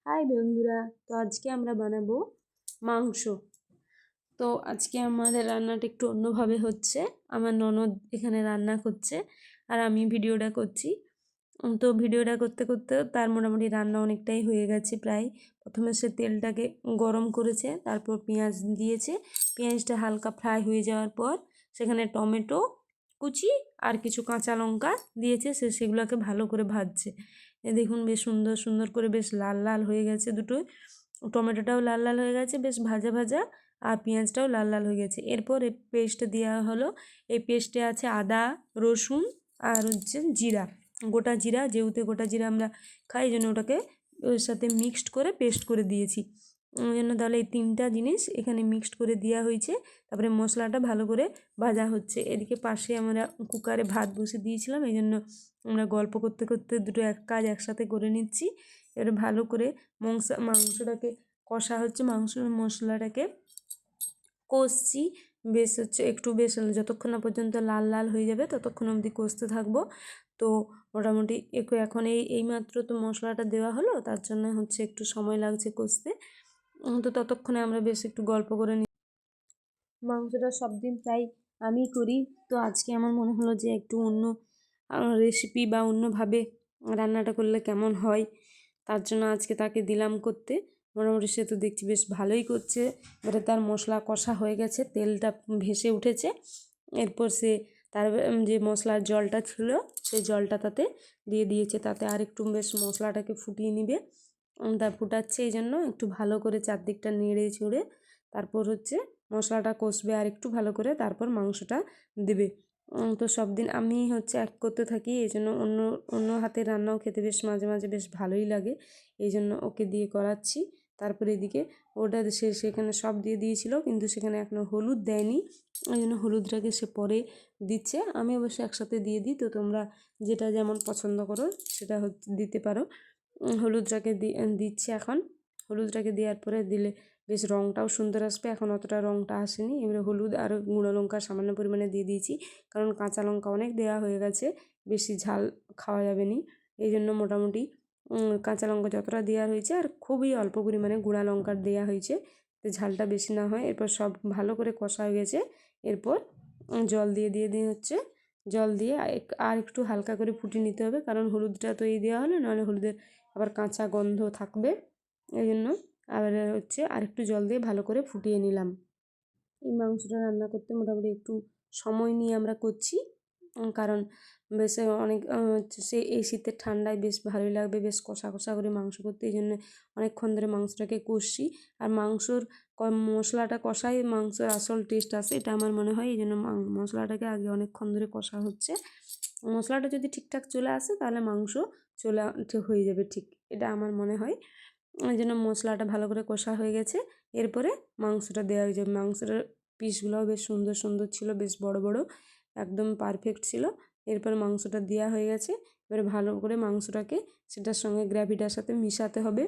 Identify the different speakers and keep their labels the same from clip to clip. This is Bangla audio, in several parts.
Speaker 1: হাই বন্ধুরা, তো আজকে আমরা বানাবো মাংস। তো আজকে আমাদের রান্নাটা একটু অন্যভাবে হচ্ছে। আমার ননদ এখানে রান্না করছে আর আমি ভিডিওটা করছি। তো ভিডিওটা করতে করতে তার মোটামুটি রান্না অনেকটাই হয়ে গেছে প্রায়। প্রথমে সে তেলটাকে গরম করেছে, তারপর পেঁয়াজ দিয়েছে। পেঁয়াজটা হালকা ফ্রাই হয়ে যাওয়ার পর সেখানে টমেটো কুচি আর কিছু কাঁচা লঙ্কা দিয়েছে, সেগুলোকে ভালো করে ভাজছে। দেখুন বেশ সুন্দর সুন্দর করে বেশ লাল লাল হয়ে গেছে দুটোই। টমেটোটাও লাল লাল হয়ে গেছে বেশ ভাজা ভাজা, আর পেঁয়াজটাও লাল লাল হয়ে গেছে। এরপর এই পেস্ট দেওয়া হলো। এই পেস্টে আছে আদা, রসুন আর হচ্ছে জিরা, গোটা জিরা। যেহেতু গোটা জিরা আমরা খাই, এই জন্য ওটাকে ওর সাথে মিক্সড করে পেস্ট করে দিয়েছি। ওই জন্য তাহলে এই তিনটা জিনিস এখানে মিক্সড করে দেওয়া হয়েছে। তারপরে মশলাটা ভালো করে ভাজা হচ্ছে। এদিকে পাশে আমরা কুকারে ভাত বসে দিয়েছিলাম, এই জন্য আমরা গল্প করতে করতে দুটো কাজ একসাথে করে নিচ্ছি। এবারে ভালো করে মাংসটাকে কষা হচ্ছে, মশলাটাকে কষছি। বেশ হচ্ছে একটু বেশ যতক্ষণ না পর্যন্ত লাল লাল হয়ে যাবে ততক্ষণ অবধি কষতে থাকবো। তো মোটামুটি এখন এইমাত্র তো মশলাটা দেওয়া হলো, তার জন্য হচ্ছে একটু সময় লাগছে কষতে। তো ততক্ষণে আমরা বেশ একটু গল্প করে নিই। মাংসটা সব দিন প্রায় আমি করি, তো আজকে আমার মনে হলো যে একটু অন্য রেসিপি বা অন্যভাবে রান্নাটা করলে কেমন হয়। তার জন্য আজকে তাকে দিলাম করতে। মোটামুটি সে তো দেখছি বেশ ভালোই করছে। এবারে তার মশলা কষা হয়ে গেছে, তেলটা ভেসে উঠেছে। এরপর সে তার যে মশলার জলটা ছিল সেই জলটা তাতে দিয়ে দিয়েছে। তাতে আর একটু বেশ মশলাটাকে ফুটিয়ে নিবে। তা ফুটাচ্ছে, এই জন্য একটু ভালো করে চারদিকটা নেড়ে চড়ে তারপর হচ্ছে মশলাটা কষবে আর একটু ভালো করে, তারপর মাংসটা দেবে। তো সব দিন আমি হচ্ছে এক করতে থাকি, এই জন্য অন্য অন্য হাতের রান্নাও খেতে বেশ মাঝে মাঝে বেশ ভালোই লাগে, এই জন্য ওকে দিয়ে করাচ্ছি। তারপরে এদিকে ওটা সেখানে সব দিয়ে দিয়েছিল, কিন্তু সেখানে এখনও হলুদ দেয়নি, ওই জন্য হলুদটাকে সে পরে দিচ্ছে। আমি অবশ্য একসাথে দিয়ে দিই, তো তোমরা যেটা যেমন পছন্দ করো সেটা দিতে পারো। হলুদটাকে দিচ্ছে এখন। হলুদটাকে দেওয়ার পরে দিলে বেশ রঙটাও সুন্দর আসবে। এখন অতটা রঙটা আসেনি। এবারে হলুদ আর গুঁড়ো লঙ্কা সামান্য পরিমাণে দিয়ে দিয়েছি, কারণ কাঁচা লঙ্কা অনেক দেওয়া হয়ে গেছে, বেশি ঝাল খাওয়া যাবে না। এই জন্য মোটামুটি কাঁচা লঙ্কা যতটা দেওয়া হয়েছে আর খুবই অল্প পরিমাণে গুঁড়া লঙ্কার দেওয়া হয়েছে, তো ঝালটা বেশি না হয়। এরপর সব ভালো করে কষা হয়ে গেছে। এরপর জল দিয়ে হচ্ছে জল দিয়ে আর একটু হালকা করে ফুটিয়ে নিতে হবে, কারণ হলুদটা তো এই দেওয়া হলো, নাহলে হলুদের আবার কাঁচা গন্ধ থাকবে। এই জন্য আবার হচ্ছে আরেকটু জল দিয়ে ভালো করে ফুটিয়ে নিলাম। এই মাংসটা রান্না করতে মোটামুটি একটু সময় নিয়ে আমরা করছি, কারণ বেশ অনেক সে এই শীতের ঠান্ডায় বেশ ভালোই লাগবে বেশ কষা কষা করে মাংস করতে। এই জন্য অনেকক্ষণ ধরে মাংসটাকে কষছি। আর মাংসর মশলাটা কষাই মাংসের আসল টেস্ট আসে, এটা আমার মনে হয়। এই জন্য মশলাটাকে আগে অনেকক্ষণ ধরে কষা হচ্ছে। মশলাটা যদি ঠিকঠাক চলে আসে তাহলে মাংস হয়ে যাবে ঠিক, এটা আমার মনে হয়। ওই জন্য মশলাটা ভালো করে কষা হয়ে গেছে। এরপরে মাংসটা দেওয়া হয়ে যাবে। মাংসের পিসগুলোও বেশ সুন্দর সুন্দর ছিল, বেশ বড় বড়, একদম পারফেক্ট ছিল। এরপর মাংসটা দেওয়া হয়ে গেছে। এবারে ভালো করে মাংসটাকে সেটার সঙ্গে গ্রেভিটার সাথে মিশাতে হবে,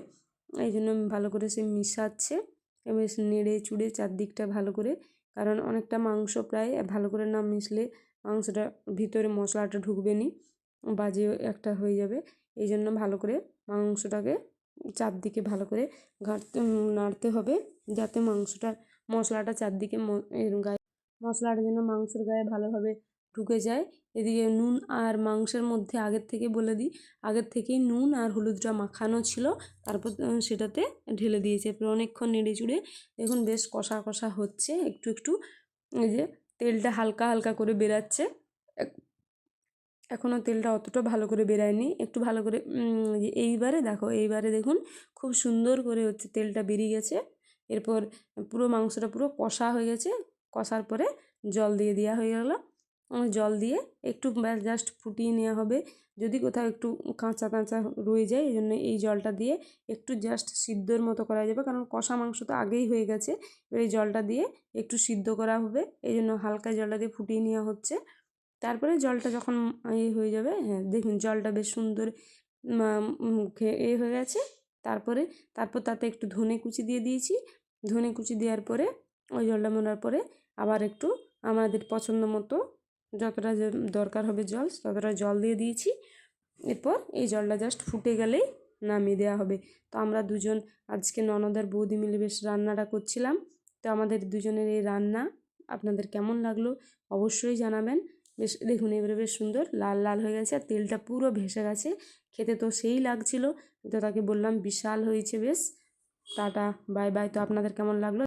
Speaker 1: এই জন্য ভালো করে সে মিশাচ্ছে। এবার নেড়ে চুড়ে চারদিকটা ভালো করে, কারণ অনেকটা মাংস প্রায় ভালো করে না মিশলে মাংসটা ভিতরে মশলাটা ঢুকবে নি, বাজে একটা হয়ে যাবে। এই জন্য ভালো করে মাংসটাকে চারদিকে ভালো করে নাড়তে হবে, যাতে মশলাটা চারদিকে এর গায়ে মশলাটা যেন মাংসের গায়ে ভালোভাবে ঢুকে যায়। এদিকে নুন আর মাংসের মধ্যে আগের থেকে বলে দিই, আগের থেকেই নুন আর হলুদটা মাখানো ছিল, তারপর সেটাতে ঢেলে দিয়েছে। এরপর অনেকক্ষণ নেড়ে চুড়ে দেখুন বেশ কষা কষা হচ্ছে একটু একটু। এই যে তেলটা হালকা হালকা করে বেরাচ্ছে, এখনও তেলটা অতটা ভালো করে বেরায়নি, একটু ভালো করে এইবারে দেখুন খুব সুন্দর করে হচ্ছে তেলটা বেরিয়ে গেছে। এরপর পুরো মাংসটা পুরো কষা হয়ে গেছে। কষার পরে জল দিয়ে দেওয়া হয়ে গেল। জল দিয়ে একটু জাস্ট ফুটিয়ে নেওয়া হবে। যদি কোথাও একটু কাঁচা কাঁচা রয়ে যায়, এই জন্য এই জলটা দিয়ে একটু জাস্ট সিদ্ধর মতো করা যাবে, কারণ কষা মাংস তো আগেই হয়ে গেছে। এবার এই জলটা দিয়ে একটু সিদ্ধ করা হবে, এই জন্য হালকা জলটা দিয়ে ফুটিয়ে নেওয়া হচ্ছে। তারপরে জলটা যখন হয়ে যাবে, হ্যাঁ দেখুন জলটা বেশ সুন্দর হয়ে গেছে। তারপর তাতে একটু ধনে কুচি দিয়ে দিয়েছি। ধনে কুচি দেওয়ার পরে ওই জলটা মরার পরে আবার একটু আমাদের পছন্দ মতো যতটা দরকার হবে জল ততটা জল দিয়ে দিয়েছি। এরপর এই জলটা জাস্ট ফুটে গেলেই নামিয়ে দেওয়া হবে। তো আমরা দুজন আজকে ননদের বৌদি মিলে বেশ রান্নাটা করছিলাম। তো আমাদের দুজনের এই রান্না আপনাদের কেমন লাগলো অবশ্যই জানাবেন। বেশ দেখুন এবারে বেশ সুন্দর লাল লাল হয়ে গেছে আর তেলটা পুরো ভেসে গেছে, খেতে তো সেই লাগছিল। তো তাকে বললাম বিশাল হয়েছে বেশ। Tata bye bye. তো আপনাদের কেমন লাগলো